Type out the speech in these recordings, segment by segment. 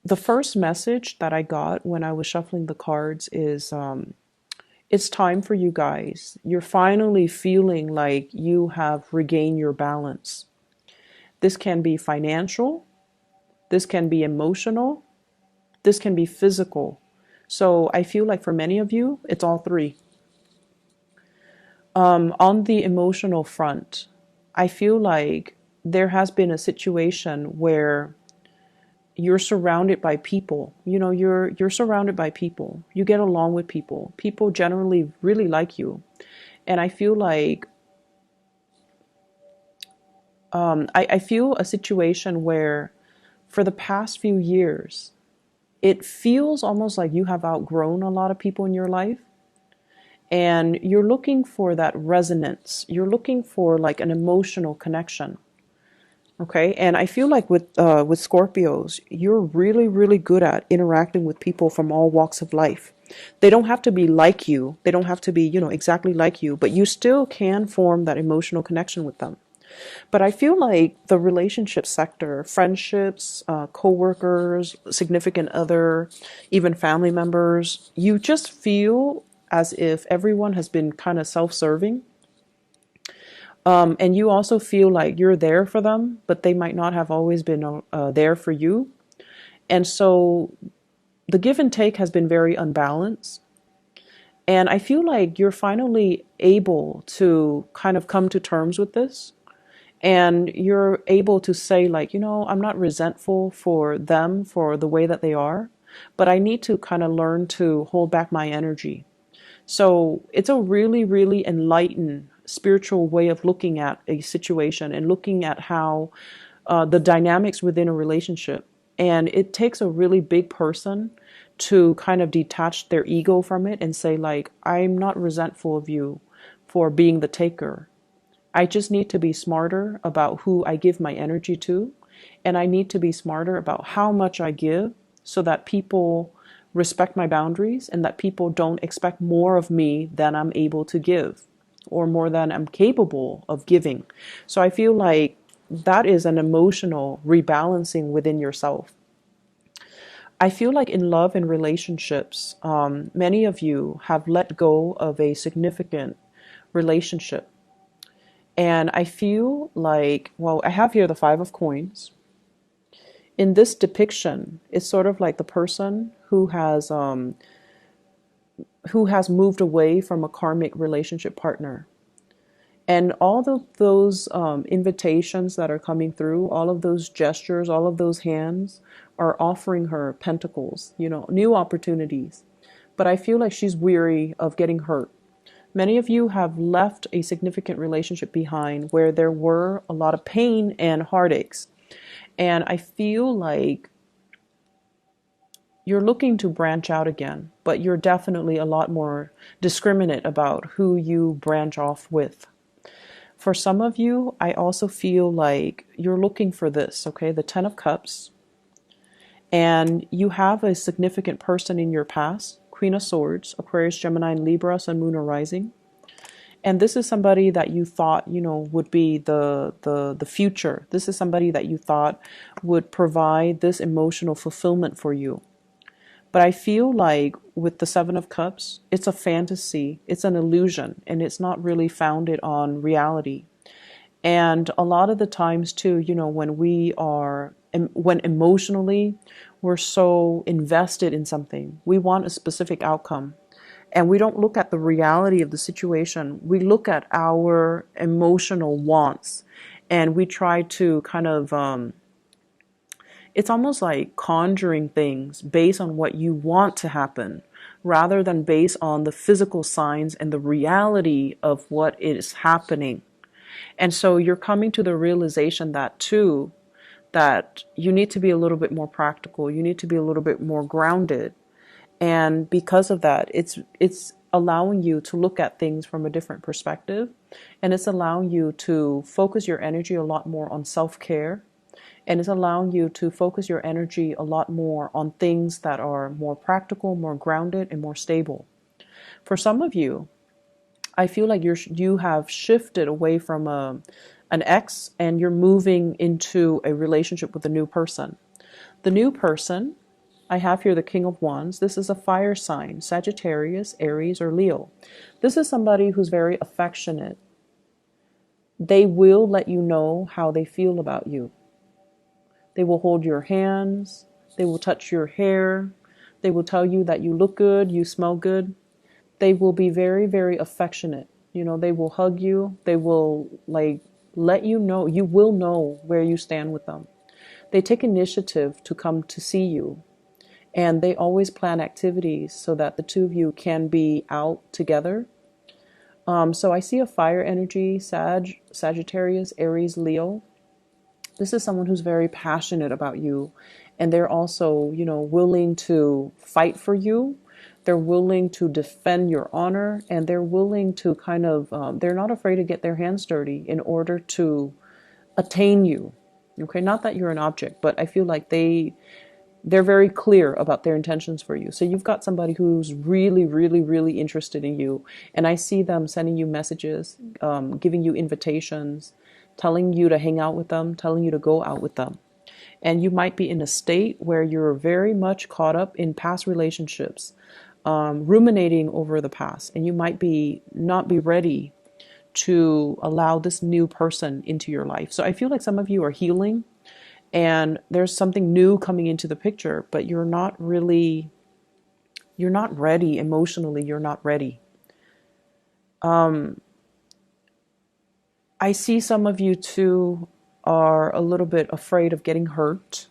the first message that I got when I was shuffling the cards is it's time for you guys. You're finally feeling like you have regained your balance. This can be financial, this can be emotional, this can be physical. So I feel like for many of you, it's all three. On the emotional front, I feel like there has been a situation where you're surrounded by people. You know, you're surrounded by people. You get along with people. People generally really like you. And I feel like I feel a situation where for the past few years, it feels almost like you have outgrown a lot of people in your life. And you're looking for that resonance. You're looking for like an emotional connection. Okay, and I feel like with Scorpios, you're really, really good at interacting with people from all walks of life. They don't have to be like you. They don't have to be, you know, exactly like you, but you still can form that emotional connection with them. But I feel like the relationship sector, friendships, co-workers, significant other, even family members, you just feel as if everyone has been kind of self-serving. And you also feel like you're there for them, but they might not have always been there for you. And so the give and take has been very unbalanced. And I feel like you're finally able to kind of come to terms with this. And you're able to say, like, you know, I'm not resentful for them for the way that they are, but I need to kind of learn to hold back my energy. So it's a really, really enlightened spiritual way of looking at a situation and looking at how the dynamics within a relationship. And it takes a really big person to kind of detach their ego from it and say, like, I'm not resentful of you for being the taker. I just need to be smarter about who I give my energy to. And I need to be smarter about how much I give so that people respect my boundaries and that people don't expect more of me than I'm able to give or more than I'm capable of giving. So I feel like that is an emotional rebalancing within yourself. I feel like in love and relationships, many of you have let go of a significant relationship. And I feel like, well, I have here the Five of Coins. In this depiction, it's sort of like the person who has moved away from a karmic relationship partner. And all of those invitations that are coming through, all of those gestures, all of those hands are offering her pentacles, you know, new opportunities. But I feel like she's weary of getting hurt. Many of you have left a significant relationship behind where there were a lot of pain and heartaches. And I feel like you're looking to branch out again, but you're definitely a lot more discriminate about who you branch off with. For some of you, I also feel like you're looking for this, okay? The Ten of Cups. And you have a significant person in your past, Queen of Swords, Aquarius, Gemini, and Libra, Sun, Moon, or Rising. And this is somebody that you thought, you know, would be the future. This is somebody that you thought would provide this emotional fulfillment for you. But I feel like with the Seven of Cups, it's a fantasy, it's an illusion, and it's not really founded on reality. And a lot of the times too, you know, when emotionally we're so invested in something, we want a specific outcome. And we don't look at the reality of the situation. We look at our emotional wants and we try to kind of it's almost like conjuring things based on what you want to happen rather than based on the physical signs and the reality of what is happening. And so you're coming to the realization that too, that you need to be a little bit more practical. You need to be a little bit more grounded. And because of that, it's allowing you to look at things from a different perspective. And it's allowing you to focus your energy a lot more on self-care. And it's allowing you to focus your energy a lot more on things that are more practical, more grounded, and more stable. For some of you, I feel like you have shifted away from an ex and you're moving into a relationship with a new person. The new person I have here the King of Wands. This is a fire sign, Sagittarius, Aries, or Leo. This is somebody who's very affectionate. They will let you know how they feel about you. They will hold your hands. They will touch your hair. They will tell you that you look good, you smell good. They will be very, very affectionate. You know, they will hug you. They will like let you know, you will know where you stand with them. They take initiative to come to see you. And they always plan activities so that the two of you can be out together. So I see a fire energy, Sagittarius, Aries, Leo. This is someone who's very passionate about you. And they're also, you know, willing to fight for you. They're willing to defend your honor. And they're willing to kind of, they're not afraid to get their hands dirty in order to attain you. Okay, not that you're an object, but I feel like they're very clear about their intentions for you. So you've got somebody who's really, really, really interested in you. And I see them sending you messages, giving you invitations, telling you to hang out with them, telling you to go out with them. And you might be in a state where you're very much caught up in past relationships, ruminating over the past. And you might not be ready to allow this new person into your life. So I feel like some of you are healing. And there's something new coming into the picture, but you're not ready emotionally. You're not ready. I see some of you too are a little bit afraid of getting hurt,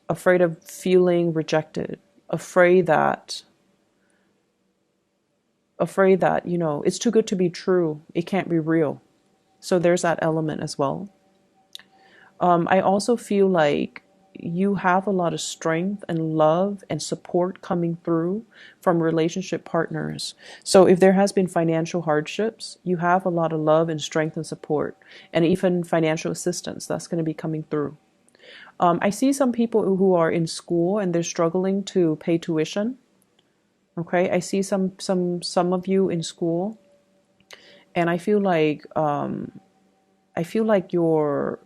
afraid of feeling rejected, afraid that, you know, it's too good to be true. It can't be real. So there's that element as well. I also feel like you have a lot of strength and love and support coming through from relationship partners. So if there has been financial hardships, you have a lot of love and strength and support, and even financial assistance that's going to be coming through. I see some people who are in school and they're struggling to pay tuition. Okay, I see some of you in school, and I feel like you're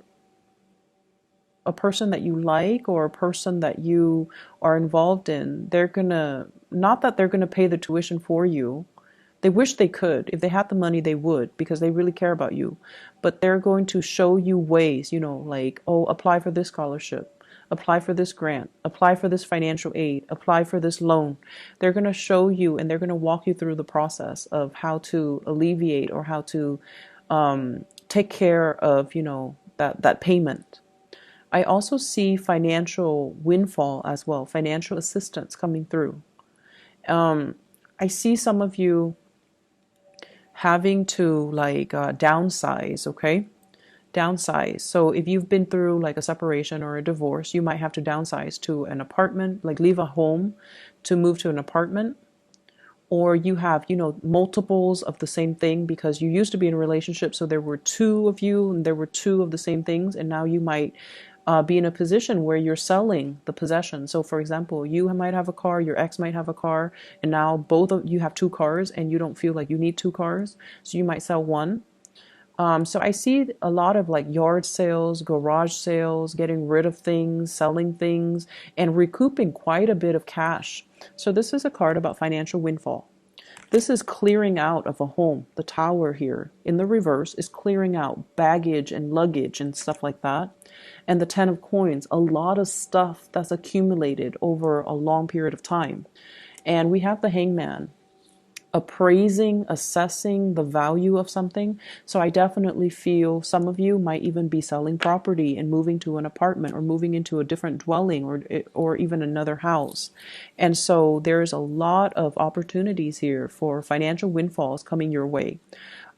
a person that you like or a person that you are involved in. Not that they're gonna pay the tuition for you. They wish they could. If they had the money, they would, because they really care about you. But they're going to show you ways, you know, like, oh, apply for this scholarship, apply for this grant, apply for this financial aid, apply for this loan. They're going to show you and they're going to walk you through the process of how to alleviate or how to take care of, you know, that payment. I also see financial windfall as well, financial assistance coming through. I see some of you having to downsize, okay? Downsize. So if you've been through like a separation or a divorce, you might have to downsize to an apartment, like leave a home to move to an apartment. Or you have, you know, multiples of the same thing because you used to be in a relationship, so there were two of you and there were two of the same things, and now you might be in a position where you're selling the possession. So for example, you might have a car, your ex might have a car, and now both of you have two cars and you don't feel like you need two cars, so you might sell one. So I see a lot of like yard sales, garage sales, getting rid of things, selling things, and recouping quite a bit of cash. So this is a card about financial windfall. This is clearing out of a home. The Tower here in the reverse is clearing out baggage and luggage and stuff like that. And the Ten of Coins, a lot of stuff that's accumulated over a long period of time. And we have the Hangman, appraising, assessing the value of something. So I definitely feel some of you might even be selling property and moving to an apartment or moving into a different dwelling or even another house. And so there's a lot of opportunities here for financial windfalls coming your way.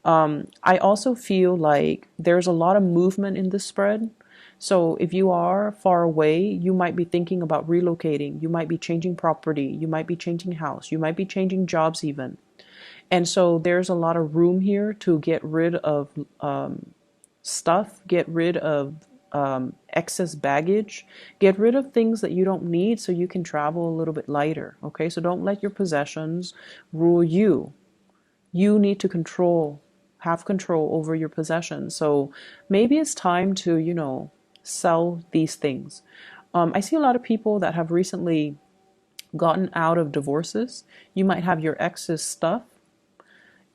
I also feel like there's a lot of movement in this spread. So if you are far away, you might be thinking about relocating. You might be changing property. You might be changing house. You might be changing jobs even. And so there's a lot of room here to get rid of stuff, get rid of excess baggage, get rid of things that you don't need so you can travel a little bit lighter. Okay, so don't let your possessions rule you. You need to have control over your possessions. So maybe it's time to, you know, sell these things. I see a lot of people that have recently gotten out of divorces. You might have your ex's stuff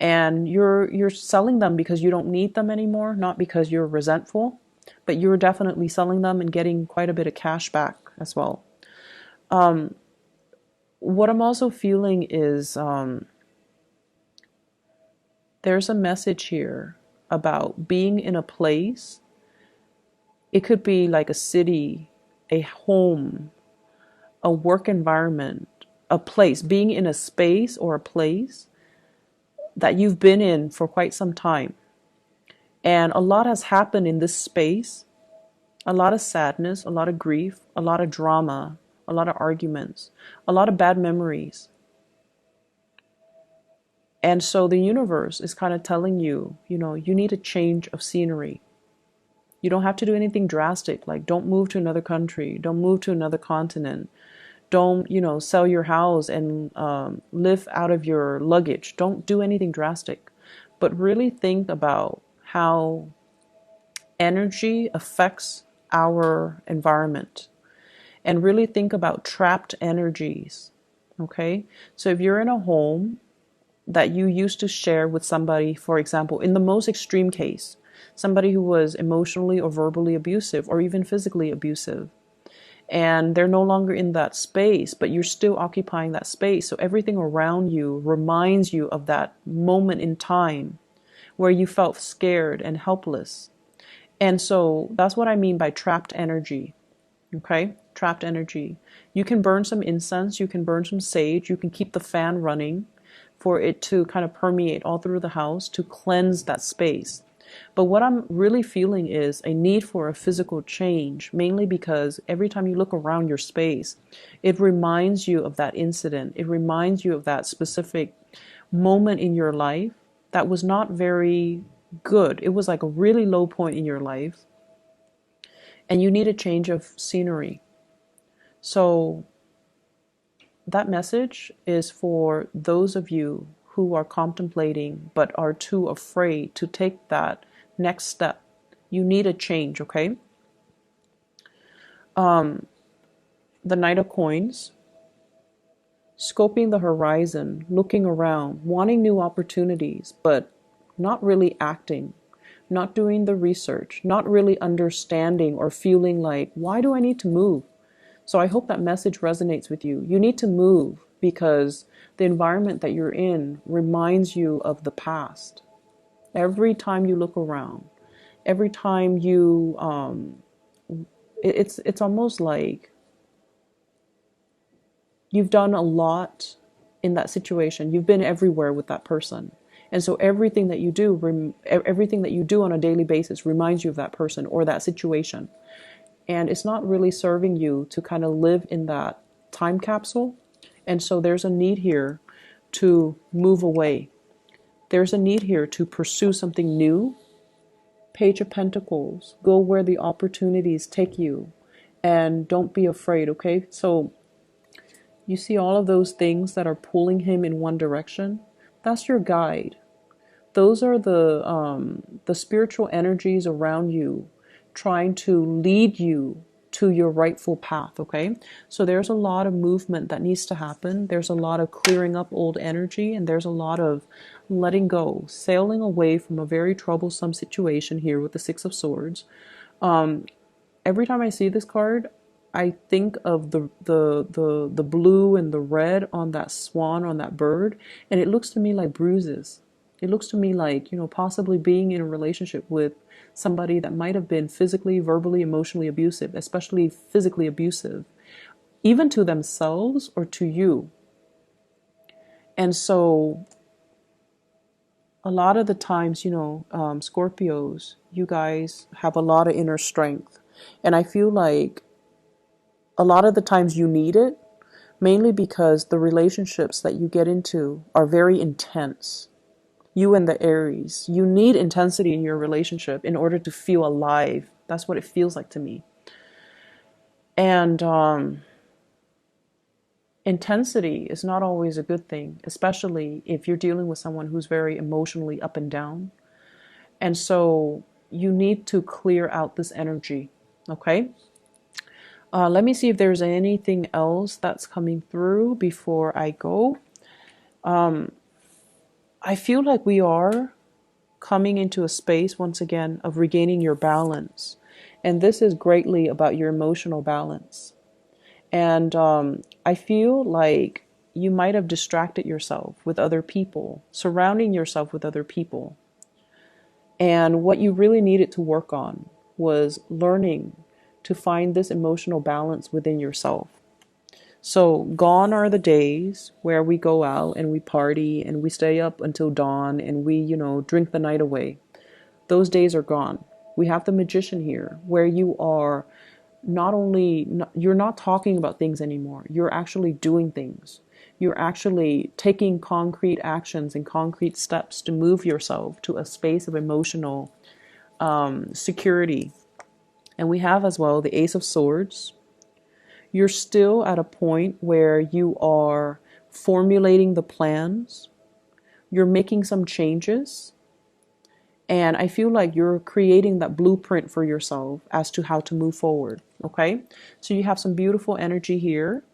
and you're selling them because you don't need them anymore, not because you're resentful, but you're definitely selling them and getting quite a bit of cash back as well. What I'm also feeling is there's a message here about being in a place. It could be like a city, a home, a work environment, a place, being in a space or a place that you've been in for quite some time. And a lot has happened in this space, a lot of sadness, a lot of grief, a lot of drama, a lot of arguments, a lot of bad memories. And so the universe is kind of telling you, you need a change of scenery. You don't have to do anything drastic, like don't move to another country, don't move to another continent, don't, sell your house and live out of your luggage. Don't do anything drastic, but really think about how energy affects our environment and really think about trapped energies. Okay, so if you're in a home that you used to share with somebody, for example, in the most extreme case, somebody who was emotionally or verbally abusive or even physically abusive, and they're no longer in that space, but you're still occupying that space. So everything around you reminds you of that moment in time where you felt scared and helpless. And so that's what I mean by trapped energy. Okay? Trapped energy. You can burn some incense, you can burn some sage, you can keep the fan running for it to kind of permeate all through the house to cleanse that space. But what I'm really feeling is a need for a physical change, mainly because every time you look around your space, it reminds you of that incident. It reminds you of that specific moment in your life that was not very good. It was like a really low point in your life, and you need a change of scenery. So that message is for those of you who are contemplating but are too afraid to take that next step. You need a change, okay? The Knight of Coins, scoping the horizon, looking around, wanting new opportunities, but not really acting, not doing the research, not really understanding or feeling like, why do I need to move? So I hope that message resonates with you. You need to move because the environment that you're in reminds you of the past. Every time you look around, every time you, it's almost like you've done a lot in that situation. You've been everywhere with that person. And so everything that you do on a daily basis reminds you of that person or that situation. And it's not really serving you to kind of live in that time capsule. And so there's a need here to move away. There's a need here to pursue something new. Page of Pentacles, go where the opportunities take you and don't be afraid, okay? So you see all of those things that are pulling him in one direction. That's your guide. Those are the spiritual energies around you trying to lead you to your rightful path, okay? So there's a lot of movement that needs to happen. There's a lot of clearing up old energy, and there's a lot of letting go, sailing away from a very troublesome situation here with the Six of Swords. Every time I see this card, I think of the blue and the red on that swan, on that bird, and it looks to me like bruises. It looks to me like, possibly being in a relationship with somebody that might have been physically, verbally, emotionally abusive, especially physically abusive, even to themselves or to you. And so a lot of the times, Scorpios, you guys have a lot of inner strength. And I feel like a lot of the times you need it, mainly because the relationships that you get into are very intense. You and the Aries, you need intensity in your relationship in order to feel alive. That's what it feels like to me. And intensity is not always a good thing, especially if you're dealing with someone who's very emotionally up and down. And so you need to clear out this energy, okay? Let me see if there's anything else that's coming through before I go. I feel like we are coming into a space once again of regaining your balance. And this is greatly about your emotional balance. And I feel like you might have distracted yourself with other people, surrounding yourself with other people. And what you really needed to work on was learning to find this emotional balance within yourself. So gone are the days where we go out and we party and we stay up until dawn and we, drink the night away. Those days are gone. We have the magician here where you are you're not talking about things anymore. You're actually doing things. You're actually taking concrete actions and concrete steps to move yourself to a space of emotional security. And we have as well the Ace of Swords. You're still at a point where you are formulating the plans. You're making some changes. And I feel like you're creating that blueprint for yourself as to how to move forward. Okay. So you have some beautiful energy here.